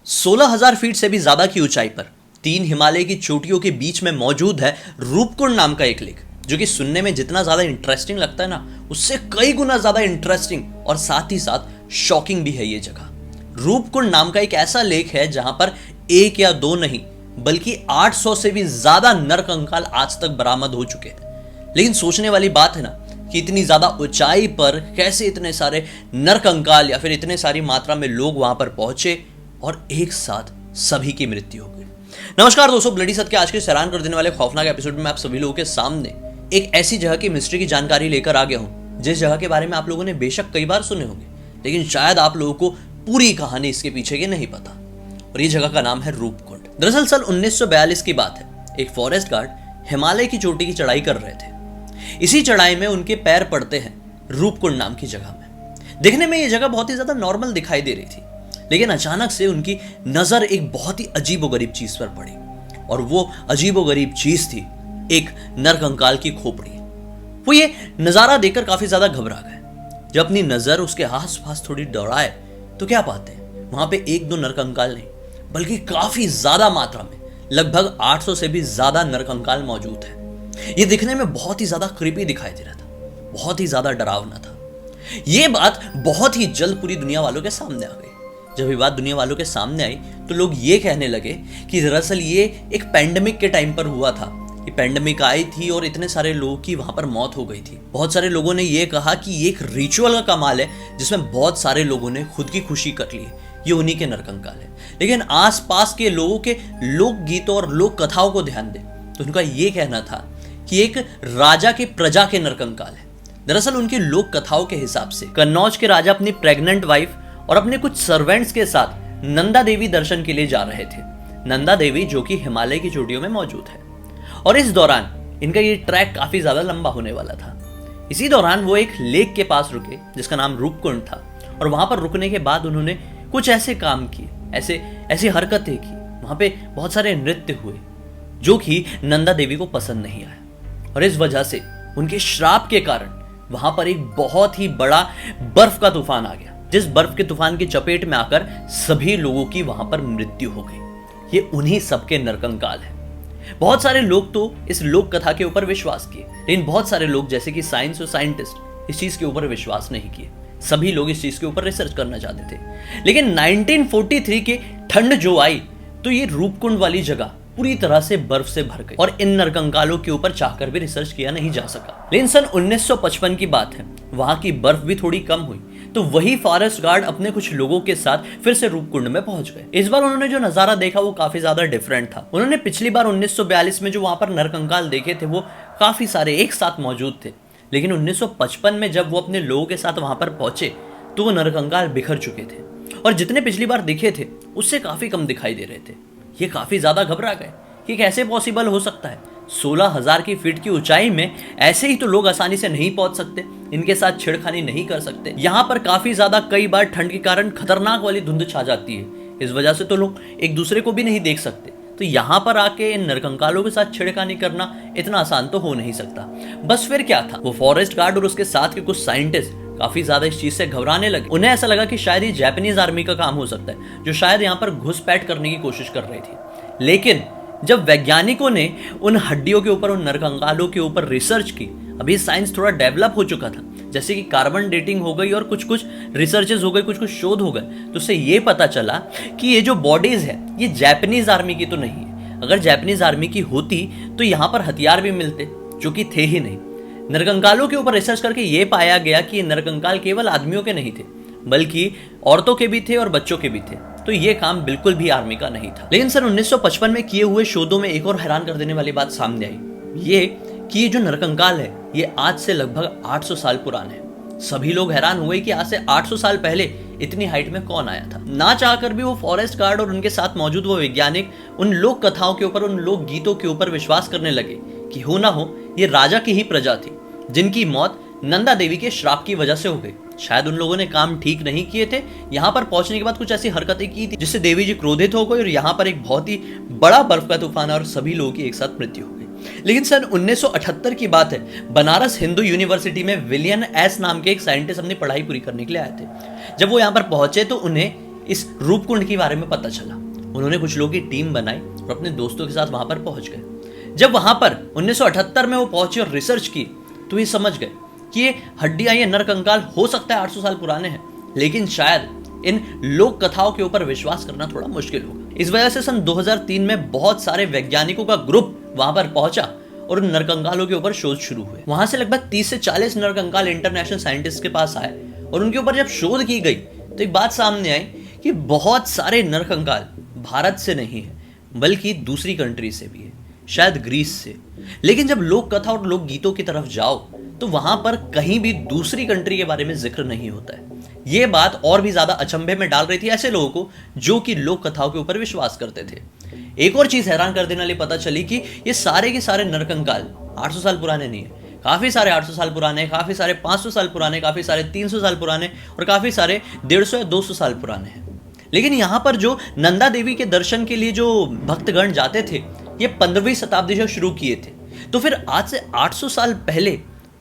16,000 feet से भी ज्यादा की ऊंचाई पर 3 हिमालय की चोटियों के बीच में मौजूद है रूपकुंड नाम का एक लेक, जो कि सुनने में जितना ज्यादा इंटरेस्टिंग लगता है ना, उससे कई गुना ज्यादा इंटरेस्टिंग और साथ ही साथ शॉकिंग भी है ये जगह। रूपकुंड नाम का एक ऐसा लेक है जहां पर एक या दो नहीं बल्कि 800 से भी ज्यादा नर कंकाल आज तक बरामद हो चुके हैं। लेकिन सोचने वाली बात है ना कि इतनी ज्यादा ऊंचाई पर कैसे इतने सारे नर कंकाल या फिर इतने सारी मात्रा में लोग वहां पर पहुंचे और एक साथ सभी की मृत्यु हो गई। नमस्कार दोस्तों, ब्लडी सत्य के आज के हैरान कर देने वाले खौफनाक एपिसोड में आप सभी लोगों के सामने एक ऐसी जगह की मिस्ट्री की जानकारी लेकर आ गया हूं जिस जगह के बारे में आप लोगों ने बेशक कई बार सुने होंगे, लेकिन शायद आप लोगों को पूरी कहानी इसके पीछे की नहीं पता। और ये जगह का नाम है रूपकुंड। दरअसल सन 1942 की बात है। एक फॉरेस्ट गार्ड हिमालय की चोटी की चढ़ाई कर रहे थे। इसी चढ़ाई में उनके पैर पड़ते हैं रूपकुंड नाम की जगह में। देखने में ये जगह बहुत ही ज्यादा नॉर्मल दिखाई दे रही थी, लेकिन अचानक से उनकी नजर एक बहुत ही अजीबोगरीब चीज पर पड़ी, और वो अजीबोगरीब चीज थी एक नरकंकाल की खोपड़ी। वो ये नजारा देखकर काफी ज्यादा घबरा गए। जब अपनी नजर उसके आसपास थोड़ी दौड़ाए तो क्या पाते हैं, वहां पे एक दो नरकंकाल नहीं बल्कि काफी ज्यादा मात्रा में लगभग 800 से भी ज्यादा नरकंकाल मौजूद है। ये दिखने में बहुत ही ज्यादा क्रीपी दिखाई दे रहा था, बहुत ही ज्यादा डरावना था। ये बात बहुत ही जल्द पूरी दुनिया वालों के सामने आ गई। जब ये बात दुनिया वालों के सामने आई तो लोग ये कहने लगे कि दरअसल ये एक पैंडेमिक के टाइम पर हुआ था। ये पैंडेमिक आई थी और इतने सारे लोगों की वहां पर मौत हो गई थी। बहुत सारे लोगों ने ये कहा कि ये एक रिचुअल का कमाल है जिसमें बहुत सारे लोगों ने खुद की खुशी कर ली। ये उन्हीं के नरकंकाल है। लेकिन आसपास के लोगों के लोक गीतों और लोक कथाओं को ध्यान दें तो उनका ये कहना था कि एक राजा के प्रजा के नरकंकाल है। दरअसल उनकी लोक कथाओं के हिसाब से कन्नौज के राजा अपनी प्रेग्नेंट वाइफ और अपने कुछ सर्वेंट्स के साथ नंदा देवी दर्शन के लिए जा रहे थे। नंदा देवी जो कि हिमालय की चोटियों में मौजूद है, और इस दौरान इनका ये ट्रैक काफी ज्यादा लंबा होने वाला था। इसी दौरान वो एक लेक के पास रुके जिसका नाम रूपकुंड था, और वहां पर रुकने के बाद उन्होंने कुछ ऐसे काम किए, ऐसी हरकतें की, वहां पे बहुत सारे नृत्य हुए जो कि नंदा देवी को पसंद नहीं आया, और इस वजह से उनके श्राप के कारण वहां पर एक बहुत ही बड़ा बर्फ का तूफान आ गया, जिस बर्फ के तूफान की चपेट में आकर सभी लोगों की वहां पर मृत्यु हो गई। ये उन्हीं सबके नरकंकाल है। बहुत सारे लोग तो इस लोक कथा के ऊपर विश्वास किए, लेकिन बहुत सारे लोग जैसे कि साइंस और साइंटिस्ट इस चीज के ऊपर विश्वास नहीं किए। सभी लोग इस चीज के ऊपर रिसर्च करना चाहते थे। लेकिन 1943 की ठंड जो आई तो ये रूपकुंड वाली जगह पूरी तरह से बर्फ से भर गई, और इन नरकंकालों के ऊपर चाहकर भी रिसर्च किया नहीं जा सका। लेकिन सन 1955 की बात है, वहां की बर्फ भी थोड़ी कम हुई तो वही फॉरेस्ट गार्ड अपने कुछ लोगों के साथ फिर से रूपकुंड में पहुंच गए। इस बार उन्होंने जो नजारा देखा वो काफी ज्यादा डिफरेंट था। उन्होंने पिछली बार 1942 में जो वहां पर नरकंकाल देखे थे वो काफी सारे एक साथ मौजूद थे, लेकिन 1955 में जब वो अपने लोगों के साथ वहां पर पहुंचे तो वो नरकंकाल बिखर चुके थे, और जितने पिछली बार दिखे थे उससे काफी कम दिखाई दे रहे थे। ये काफी ज्यादा घबरा गए कि कैसे पॉसिबल हो सकता है। 16,000 की फीट की ऊंचाई में ऐसे ही तो लोग आसानी से नहीं पहुंच सकते, इनके साथ छेड़खानी नहीं कर सकते। यहाँ पर काफी ज्यादा कई बार ठंड के कारण खतरनाक वाली धुंध छा जाती है, इस वजह से तो लोग एक दूसरे को भी नहीं देख सकते। तो यहाँ पर आके इन नरकंकालों के साथ छेड़खानी करना इतना आसान तो हो नहीं सकता। बस फिर क्या था, वो फॉरेस्ट गार्ड और उसके साथ के कुछ साइंटिस्ट काफी ज्यादा इस चीज से घबराने लगे। उन्हें ऐसा लगा कि शायद ये जापानीज आर्मी का काम हो सकता है, जो शायद यहाँ पर घुसपैठ करने की कोशिश कर रही थी। लेकिन जब वैज्ञानिकों ने उन हड्डियों के ऊपर, उन नरकंकालों के ऊपर रिसर्च की, अभी साइंस थोड़ा डेवलप हो चुका था, जैसे कि कार्बन डेटिंग हो गई और कुछ रिसर्चेस हो गई, कुछ शोध हो गए, तो उससे ये पता चला कि ये जो बॉडीज है ये जापानीज आर्मी की तो नहीं है। अगर जापानीज आर्मी की होती तो यहाँ पर हथियार भी मिलते, जो कि थे ही नहीं। नरकंकालों के ऊपर रिसर्च करके ये पाया गया कि ये नरकंकाल केवल आदमियों के नहीं थे बल्कि औरतों के भी थे और बच्चों के भी थे, तो ये काम बिल्कुल भी आर्मी का नहीं था। लेकिन सन 1955 में किए हुए शोधों में एक और हैरान कर देने वाली बात सामने आई, ये कि ये जो नरकंकाल है ये आज से लगभग 800 साल पुराने हैं। सभी लोग हैरान हुए कि आज से 800 साल पहले इतनी हाइट में कौन आया था। ना चाहकर भी वो फॉरेस्ट गार्ड और उनके साथ मौजूद वो वैज्ञानिक उन लोक कथाओं के ऊपर, उन लोक गीतों के ऊपर विश्वास करने लगे कि हो ना हो ये राजा की ही प्रजा थी जिनकी मौत नंदा देवी के श्राप की वजह से हो गई। शायद उन लोगों ने काम ठीक नहीं किए थे, यहाँ पर पहुंचने के बाद कुछ ऐसी हरकतें की थी जिससे देवी जी क्रोधित हो गई और यहाँ पर एक बहुत ही बड़ा बर्फ का तूफान और सभी लोगों की एक साथ मृत्यु हो गई। लेकिन सन 1978 की बात है, बनारस हिंदू यूनिवर्सिटी में विलियम एस नाम के एक साइंटिस्ट अपनी पढ़ाई पूरी करने के लिए आए थे। जब वो यहाँ पर पहुंचे तो उन्हें इस रूपकुंड के बारे में पता चला। उन्होंने कुछ लोगों की टीम बनाई और अपने दोस्तों के साथ वहां पर पहुंच गए। जब वहां पर 1978 में वो पहुंचे और रिसर्च की तो ये समझ गए कि ये हड्डियां, ये नरकंकाल हो सकता है 800 साल पुराने हैं, लेकिन शायद इन लोक कथाओं के ऊपर विश्वास करना थोड़ा मुश्किल होगा। इस वजह से सन 2003 में बहुत सारे वैज्ञानिकों का ग्रुप वहां पर पहुंचा और उन नरकंकालों के ऊपर शोध शुरू हुए। वहां से लगभग 30 से 40 नरकंकाल इंटरनेशनल साइंटिस्ट के पास आए और उनके ऊपर जब शोध की गई तो एक बात सामने आई कि बहुत सारे नरकंकाल भारत से नहीं है बल्कि दूसरी कंट्री से भी है, शायद ग्रीस से। लेकिन जब लोक कथा और लोक गीतों की तरफ जाओ तो वहां पर कहीं भी दूसरी कंट्री के बारे में जिक्र नहीं होता है। यह बात और भी ज्यादा अचंभे में डाल रही थी ऐसे लोगों को जो कि लोक कथाओं के ऊपर विश्वास करते थे। एक और चीज हैरान कर देने वाली पता चली कि ये सारे के सारे नरकंकाल 800 साल पुराने नहीं है। काफी सारे 800 साल पुराने, काफी सारे 500 साल पुराने, काफी सारे 300 साल पुराने और काफी सारे 150 या 200 साल पुराने हैं। लेकिन यहां पर जो नंदा देवी के दर्शन के लिए जो भक्तगण जाते थे ये 15वीं शताब्दी से शुरू किए थे। तो फिर आज से 800 साल पहले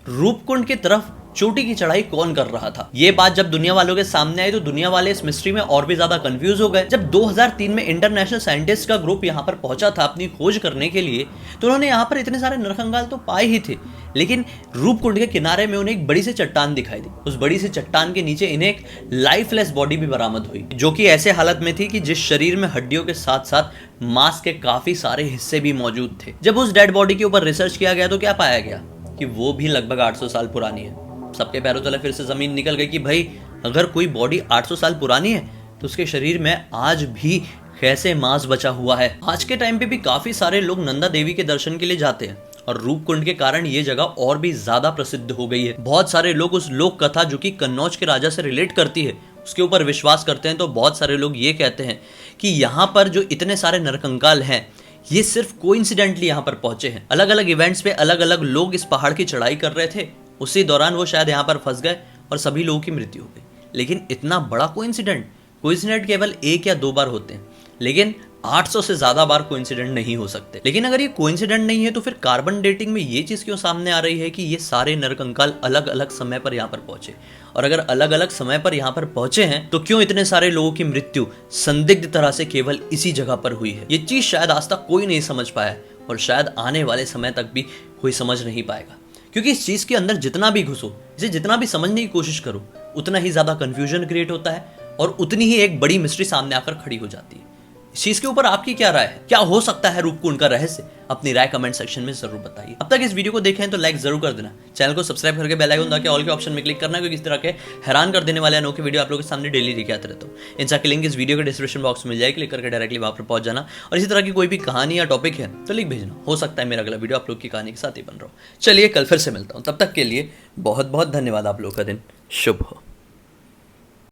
रूपकुंड की तरफ चोटी की चढ़ाई कौन कर रहा था? ये बात जब दुनिया वालों के सामने आई तो दुनिया वाले इस मिस्ट्री में और भी ज्यादा कंफ्यूज हो गए। जब 2003 में इंटरनेशनल साइंटिस्ट का ग्रुप यहाँ पर पहुंचा था अपनी खोज करने के लिए तो उन्होंने यहाँ पर इतने सारे नरकंकाल तो पाए ही थे, लेकिन रूपकुंड के किनारे में उन्हें एक बड़ी सी चट्टान दिखाई दी। उस बड़ी सी चट्टान के नीचे इन्हें एक लाइफलेस बॉडी भी बरामद हुई जो कि ऐसे हालत में थी कि जिस शरीर में हड्डियों के साथ साथ मांस के काफी सारे हिस्से भी मौजूद थे। जब उस डेड बॉडी के ऊपर रिसर्च किया गया तो क्या पाया गया कि वो भी लगभग 800 साल पुरानी है। सबके पैरों तले फिर से जमीन निकल गई कि भाई अगर कोई बॉडी 800 साल पुरानी है तो उसके शरीर में आज भी कैसे मांस बचा हुआ है। आज के टाइम पे भी काफी सारे लोग नंदा देवी के दर्शन के लिए जाते हैं और रूपकुंड के कारण ये जगह और भी ज्यादा प्रसिद्ध हो गई है। बहुत सारे लोग उस लोक कथा जो कि कन्नौज के राजा से रिलेट करती है उसके ऊपर विश्वास करते हैं। तो बहुत सारे लोग ये कहते हैं कि यहाँ पर जो इतने सारे नरकंकाल हैं ये सिर्फ कोइंसिडेंटली यहाँ पर पहुंचे हैं। अलग अलग इवेंट्स पे अलग अलग लोग इस पहाड़ की चढ़ाई कर रहे थे, उसी दौरान वो शायद यहाँ पर फंस गए और सभी लोगों की मृत्यु हो गई। लेकिन इतना बड़ा कोइंसिडेंट केवल 1 या 2 बार होते हैं, लेकिन 800 से ज्यादा बार कोइंसिडेंट नहीं हो सकते। लेकिन अगर ये कोइंसिडेंट नहीं है तो फिर कार्बन डेटिंग में ये चीज क्यों सामने आ रही है कि ये सारे नरकंकाल अलग अलग समय पर यहाँ पर पहुंचे? और अगर अलग अलग समय पर यहाँ पर पहुंचे हैं तो क्यों इतने सारे लोगों की मृत्यु संदिग्ध तरह से केवल इसी जगह पर हुई है? ये चीज शायद आज तक कोई नहीं समझ पाया और शायद आने वाले समय तक भी कोई समझ नहीं पाएगा, क्योंकि इस चीज के अंदर जितना भी घुसो, इसे जितना भी समझने की कोशिश करो, उतना ही ज्यादा कंफ्यूजन क्रिएट होता है और उतनी ही एक बड़ी मिस्ट्री सामने आकर खड़ी हो जाती है। इस चीज के ऊपर आपकी क्या राय है? क्या हो सकता है रूपकुंड का रहस्य? अपनी राय कमेंट सेक्शन में जरूर बताइए। अब तक इस वीडियो को देखे हैं तो लाइक जरूर कर देना, चैनल को सब्सक्राइब करके बेल आइकन दबा के ऑल के ऑप्शन में क्लिक करना, क्योंकि इस तरह के हैरान कर देने वाले अनोखे वीडियो आप लोगों के सामने डेली लेके आते रहता हूँ। इनसा की लिंक इस वीडियो के डिस्क्रिप्शन बॉक्स में मिल जाएगी, क्लिक करके डायरेक्टली वहां पर पहुंच जाना। और इसी तरह की कोई भी कहानी या टॉपिक है तो लिख भेजना, हो सकता है मेरा अगला वीडियो आप लोग की कहानी के साथ ही बन रहा हो। चलिए कल फिर से मिलता हूँ, तब तक के लिए बहुत बहुत धन्यवाद। आप लोग का दिन शुभ हो।